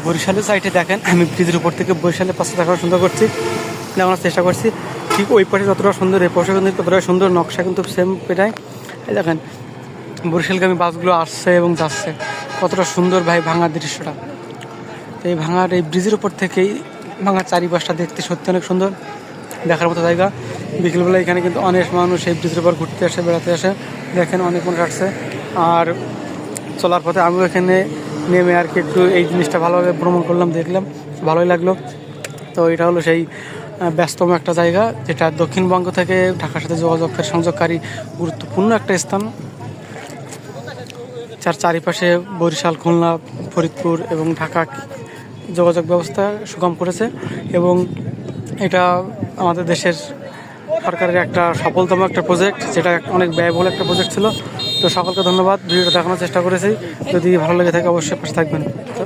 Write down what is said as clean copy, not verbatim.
বরিশালের সাইডে দেখেন আমি ব্রিজের উপর থেকে বরিশালের পাশে দেখার সুন্দর করছি, দেখানোর চেষ্টা করছি। ঠিক ওই পাশে যতটা সুন্দর এই পাশে কিন্তু ততটা সুন্দর, নকশা কিন্তু সেম পেটাই। এই দেখেন বরিশালগামী বাসগুলো আসছে এবং যাচ্ছে, কতটা সুন্দর ভাই ভাঙার দৃশ্যটা। তো এই ভাঙার এই ব্রিজের উপর থেকেই ভাঙার চারিপাশটা দেখতে সত্যি অনেক সুন্দর, দেখার মতো জায়গা। বিকেলবেলা এখানে কিন্তু অনেক মানুষ এই ব্রিজের উপর ঘুরতে আসে, বেড়াতে আসে, দেখেন অনেক মানুষ আসছে। আর চলার পথে আমিও এখানে নেমে আর কি একটু এই জিনিসটা ভালোভাবে ভ্রমণ করলাম, দেখলাম, ভালোই লাগলো। তো এটা হলো সেই ব্যস্ততম একটা জায়গা যেটা দক্ষিণবঙ্গ থেকে ঢাকার সাথে যোগাযোগের সংযোগকারী গুরুত্বপূর্ণ একটা স্থান, যার চারিপাশে বরিশাল, খুলনা, ফরিদপুর এবং ঢাকা যোগাযোগ ব্যবস্থা সুগম করেছে। এবং এটা আমাদের দেশের সরকারের একটা সফলতম একটা প্রজেক্ট, যেটা অনেক ব্যয়বহুল একটা প্রজেক্ট ছিল। তো সকলকে ধন্যবাদ, ভিডিওটা দেখানোর চেষ্টা করেছি। যদি ভালো লেগে থাকে অবশ্যই পাশে থাকবেন। তো